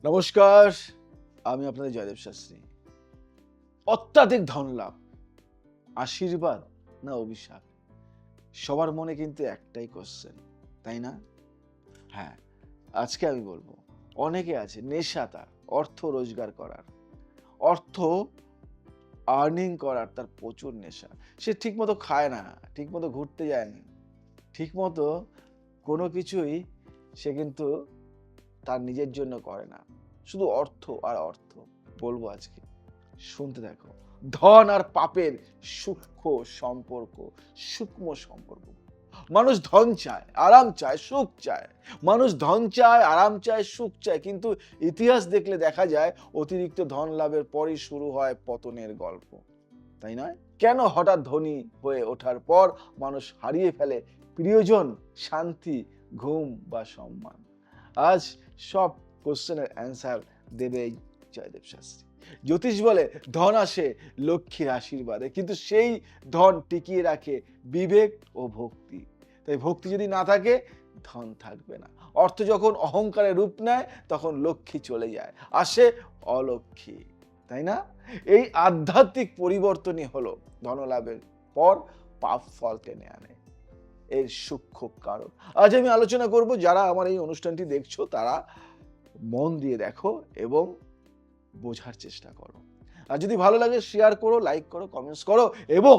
নমস্কার, আমি আপনাদের জয়দেব শাস্ত্রী। অত্যাধিক ধন লাভ আশীর্বাদ না অভিশাপ? সবার মনে কিন্তু একটাই কোশ্চেন, তাই না? হ্যাঁ, আজকে আমি বলবো অনেকে আছে নেশা তার অর্থ রোজগার করার, অর্থ আর্নিং করার তার প্রচুর নেশা। সে ঠিকমতো খায় না, ঠিকমতো ঘুরতে যায় না, ঠিকমতো কোনো কিছুই সে কিন্তু তার নিজের জন্য করে না, শুধু অর্থ আর অর্থ। বলবো আজকে, শুনতে দেখো। ধন আর পাপের সূক্ষ্ম সম্পর্ক, সূক্ষ্ম সম্পর্ক। মানুষ ধন চায়, আরাম চায়, সুখ চায়। মানুষ ধন চায়, আরাম চায়, সুখ চায়, কিন্তু ইতিহাস দেখলে দেখা যায় অতিরিক্ত ধন লাভের পরই শুরু হয় পতনের গল্প, তাই নয়? কেন হঠাৎ ধনী হয়ে ওঠার পর মানুষ হারিয়ে ফেলে প্রিয়জন, শান্তি, ঘুম বা সম্মান? আজ সব কোশ্চেনের অ্যান্সার দেবে এই জয়দেব শাস্ত্রী। জ্যোতিষ বলে ধন আসে লক্ষ্মীর আশীর্বাদে, কিন্তু সেই ধন টিকিয়ে রাখে বিবেক ও ভক্তি। তাই ভক্তি যদি না থাকে, ধন থাকবে না। অর্থ যখন অহংকারের রূপ নেয়, তখন লক্ষ্মী চলে যায়, আসে অলক্ষ্মী, তাই না? এই আধ্যাত্মিক পরিবর্তনই হলো ধনলাভের পর পাপ ফল টেনে আনে, এর সূক্ষ্ম কারণ। আজ আমি আলোচনা করব। যারা আমার এই অনুষ্ঠানটি দেখছো তারা মন দিয়ে দেখো এবং বোঝার চেষ্টা করো। আর যদি ভালো লাগে শেয়ার করো, লাইক করো, কমেন্টস করো এবং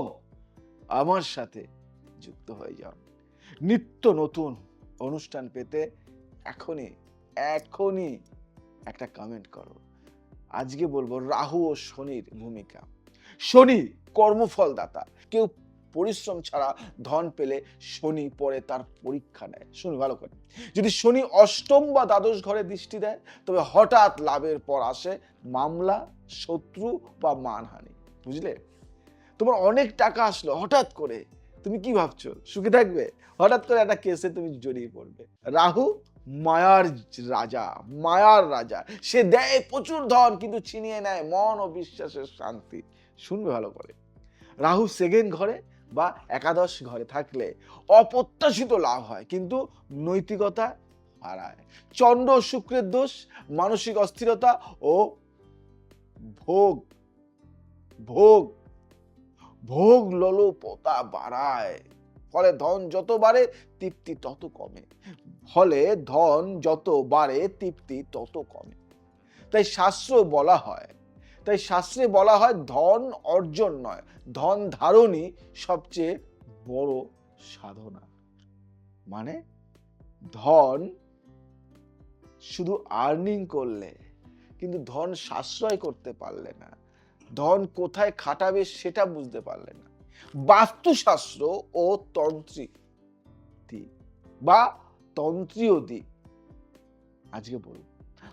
আমার সাথে যুক্ত হয়ে যাও। নিত্য নতুন অনুষ্ঠান পেতে এখনই এখনই একটা কমেন্ট করো। আজকে বলবো রাহু ও শনির ভূমিকা। শনি কর্মফল দাতা। কেউ পরিশ্রম ছাড়া ধন পেলে শনি পরে তার পরীক্ষা নেয়। শুনি ভালো করে। যদি শনি অষ্টম বা দ্বাদশ ঘরে দৃষ্টি দেয়, তবে হঠাৎ লাভের পর আসে মামলা, শত্রু বা মানহানি। বুঝলে? তোমার অনেক টাকা আসলো হঠাৎ করে, তুমি কি ভাবছো সুখে থাকবে? হঠাৎ করে একটা কেসে তুমি জড়িয়ে পড়বে। রাহু মায়ার রাজা, মায়ার রাজা। সে দেয় প্রচুর ধন কিন্তু ছিনিয়ে নেয় মন ও বিশ্বাসের শান্তি। শুনবে ভালো করে। রাহু সেকেন্ড ঘরে বা একাদশ ঘরে থাকলে অপ্রত্যাশিত লাভ হয়, কিন্তু নৈতিকতা হারায়। চন্দ্র শুক্রের দোষ মানসিক অস্থিরতা ও ভোগ ভোগ ভোগ লোলুপতা বাড়ায়। ফলে ধন যত বাড়ে তৃপ্তি তত কমে। ফলে ধন যত বাড়ে তৃপ্তি তত কমে। তাই শাস্ত্রে বলা হয় ধন অর্জন নয়, ধন ধারণই সবচেয়ে বড় সাধনা। মানে ধন শুধু আর্নিং করলে, কিন্তু ধন সাশ্রয় করতে পারলে না, ধন কোথায় খাটাবে সেটা বুঝতে পারলে না। বাস্তুশাস্ত্র ও তন্ত্রিক দিক বা তন্ত্রীয় দিক আজকে বলব।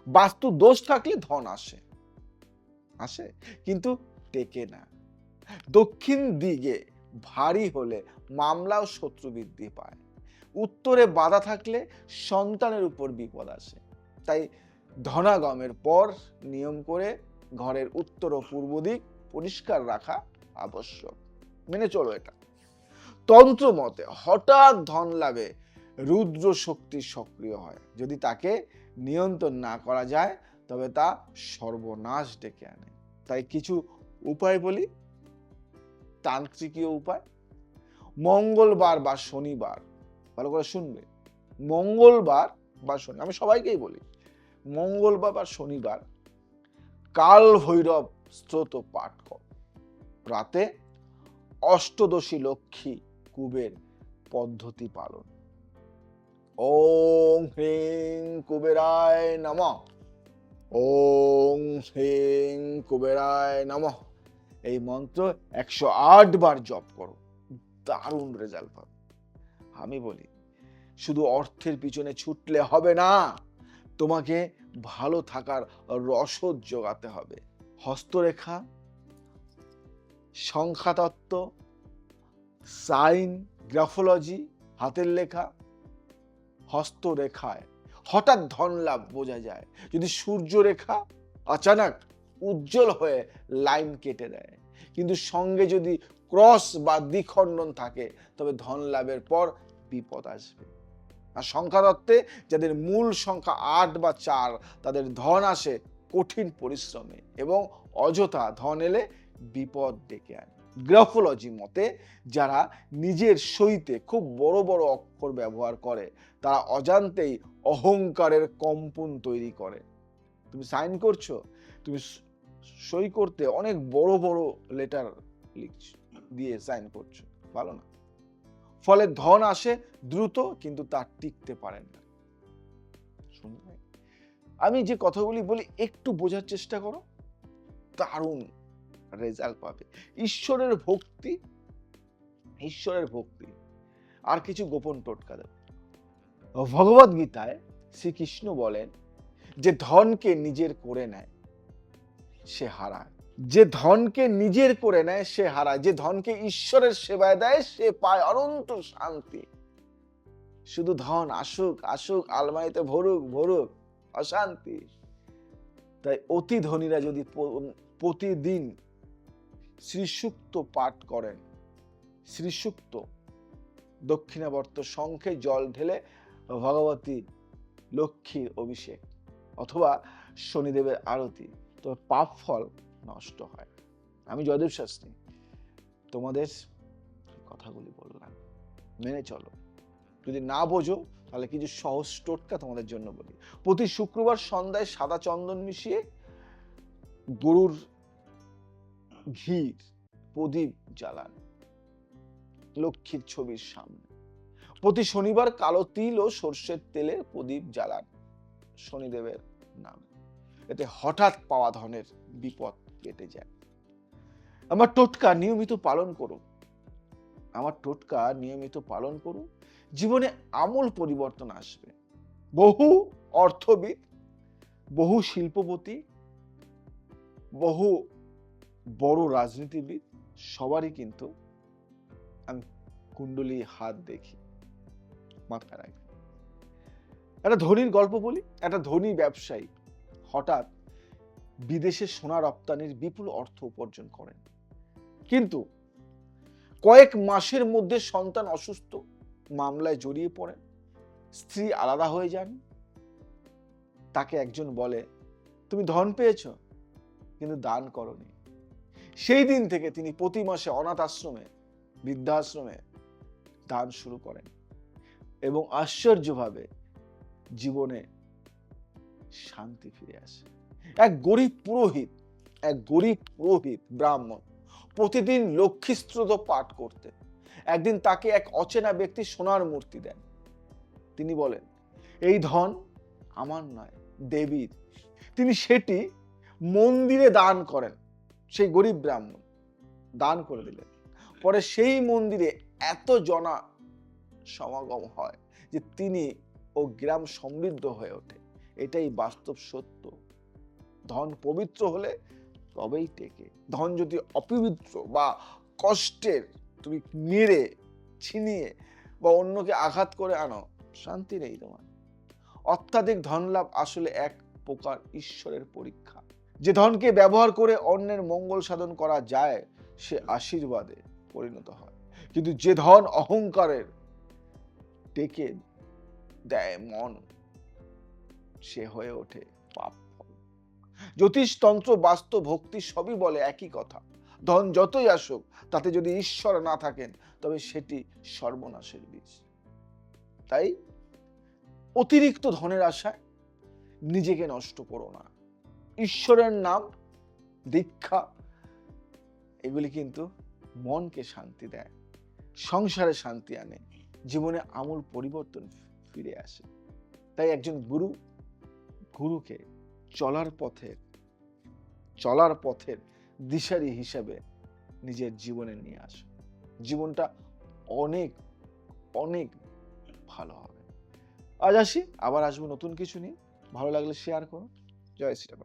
বাস্তু দোষ থাকলে ধন আসে কিন্তু টেকে না। দক্ষিণ দিকে ভারী হলে মামলা ও শত্রু বৃদ্ধি পায়। উত্তরে বাধা থাকলে সন্তানের উপর বিপদ আসে। তাই ধনাগমের পর নিয়ম করে ঘরের উত্তর ও পূর্ব দিক পরিষ্কার রাখা আবশ্যক। মেনে চলো এটা। তন্ত্র মতে হঠাৎ ধন লাভে রুদ্র শক্তি সক্রিয় হয়। যদি তাকে নিয়ন্ত্রণ না করা যায়, তবে তা সর্বনাশ ডেকে আনে। তাই কিছু উপায় বলি, তান্ত্রিকীয় উপায়। মঙ্গলবার বা শনিবার, ভালো করে শুনবে, মঙ্গলবার বা শনি, আমি সবাইকেই বলি, মঙ্গলবার বা শনিবার কাল ভৈরব স্তোত্র পাঠ কর। রাতে অষ্টদশী লক্ষ্মী কুবের পদ্ধতি পালন। ওং হ্রিং কুবেরায় নমঃ, ওং হ্রিং কুবেরায় নমঃ। এই মন্ত্র 108 বার জপ করো, দারুণ রেজাল্ট পাবে। আমি বলি শুধু অর্থের পিছনে ছুটলে হবে না, তোমাকে ভালো থাকার রসদ জোগাতে হবে। হস্তরেখা, সংখ্যাতত্ত্ব, সাইন, গ্রাফোলজি, হাতের লেখা। হস্তরেখায় হঠাৎ ধন লাভ বোঝা যায়। যদি সূর্য রেখা আচানক উজ্জ্বল হয়ে লাইন কেটে দেয়, কিন্তু সঙ্গে যদি ক্রস বা দ্বিখণ্ডন থাকে, তবে ধন লাভের পর বিপদ আসবে। আর সংখ্যাতত্ত্বে যাদের মূল সংখ্যা 8 বা 4 তাদের ধন আসে কঠিন পরিশ্রমে এবং অযথা ধন এলে বিপদ ডেকে আনে। গ্রাফোলজি মতে যারা নিজের সইতে খুব বড় বড় অক্ষর ব্যবহার করে তারা অজান্তেই অহংকারের কম্পন তৈরি করে। তুমি সাইন করছো, তুমি সই করতে অনেক বড় বড় লেটার লিখছো, দিয়ে সাইন করছো, ভালো না। ফলে ধন আসে দ্রুত কিন্তু তা টিকতে পারে না। আমি যে কথাগুলি বলি একটু বোঝার চেষ্টা করো, দারুণ রেজাল্ট পাবে। ঈশ্বরের ভক্তি আর কিছু গোপন টোটকা দেব। ভগবদ গীতায় শ্রীকৃষ্ণ বলেন যে ধনকে নিজের করে নেয় সে হারায়, যে ধনকে নিজের করে নেয় সে হারায়, যে ধনকে ঈশ্বরের সেবায় দেয় সে পায় অনন্ত শান্তি। শুধু ধন আসুক আসুক, আলমারিতে ভরুক ভরুক, অশান্তি। তাই অতি ধনীরা যদি প্রতিদিন শ্রীসূক্ত পাঠ করেন, শ্রীসূক্ত দক্ষিণাবর্ত শঙ্খে জল ঢেলে ভগবতী লক্ষ্মীর অভিষেক অথবা শনিদেবের আরতি, তবে পাপ ফল নষ্ট হয়। আমি জয়দেব শাস্ত্রী তোমাদের কথাগুলি বললাম, মেনে চলো। যদি না বোঝো তাহলে কিছু সহজ টোটকা তোমাদের জন্য বলি। প্রতি শুক্রবার সন্ধ্যায় সাদা চন্দন মিশিয়ে গরুর ঘির প্রদীপ জ্বালান লক্ষ্মীর ছবির সামনে। প্রতি শনিবার কালো তিল ও সর্ষের তেলের প্রদীপ জ্বালান শনিদেবের নামে। এতে হঠাৎ পাওয়া ধনের বিপদ কেটে যায়। আমার টোটকা নিয়মিত পালন করুন, জীবনে আমূল পরিবর্তন আসবে। বহু অর্থবিদ, বহু শিল্পপতি, বহু বড় রাজনীতিবিদ সবারই কিন্তু আমি কুণ্ডলী হাত দেখি, মাথায় রাখি। একটা ধনীর গল্প বলি। একটা ধনী ব্যবসায়ী হঠাৎ বিদেশে সোনা রপ্তানির বিপুল অর্থ উপার্জন করেন, কিন্তু কয়েক মাসের মধ্যে সন্তান অসুস্থ, মামলায় জড়িয়ে পড়েন, স্ত্রী আলাদা হয়ে যান। তাকে একজন বলে, তুমি ধন পেয়েছো কিন্তু দান করনি। সেই দিন থেকে তিনি প্রতি মাসে অনাথ আশ্রমে, বৃদ্ধাশ্রমে দান শুরু করেন এবং আশ্চর্যভাবে জীবনে শান্তি ফিরে আসে। এক গরিব পুরোহিত ব্রাহ্মণ প্রতিদিন লক্ষ্মী স্তোত্র পাঠ করতেন। একদিন তাকে এক অচেনা ব্যক্তি সোনার মূর্তি দেন। তিনি বলেন, এই ধন আমার নয়, দেবীর। তিনি সেটি মন্দিরে দান করেন। সেই গরিব ব্রাহ্মণ দান করে দিলেন। পরে সেই মন্দিরে এত জনা সমাগম হয় যে তিনি ও গ্রাম সমৃদ্ধ হয়ে ওঠে। এটাই বাস্তব সত্য। ধন পবিত্র হলে তবেই টেকে। ধন যদি অপবিত্র বা কষ্টের, তুমি মেরে ছিনিয়ে বা অন্যকে আঘাত করে আনো, শান্তি নেই তোমার। অত্যাধিক ধন লাভ আসলে এক প্রকার ঈশ্বরের পরীক্ষা। যে ধনকে ব্যবহার করে অন্যের মঙ্গল সাধন করা যায় সে আশীর্বাদে পরিণত হয়, কিন্তু যে ধন অহংকারের ডেকে দেয় মন, সে হয়ে ওঠে পাপ ফল। জ্যোতিষতন্ত্র, বাস্তব, ভক্তি সবই বলে একই কথা। ধন যতই আসুক, তাতে যদি ঈশ্বর না থাকেন তবে সেটি সর্বনাশের বীজ। তাই অতিরিক্ত ধনের আশায় নিজেকে নষ্ট করো না। ঈশ্বরের নাম, দীক্ষা, এগুলি কিন্তু মনকে শান্তি দেয়, সংসারে শান্তি আনে, জীবনে আমূল পরিবর্তন ফিরে আসে। তাই একজন গুরুকে চলার পথের দিশারি হিসেবে নিজের জীবনে নিয়ে আসে। জীবনটা অনেক অনেক ভালো হবে। আজ আসি, আবার আসবো নতুন কিছু নিয়ে। ভালো লাগলে শেয়ার করো। জয় শ্রী রাম।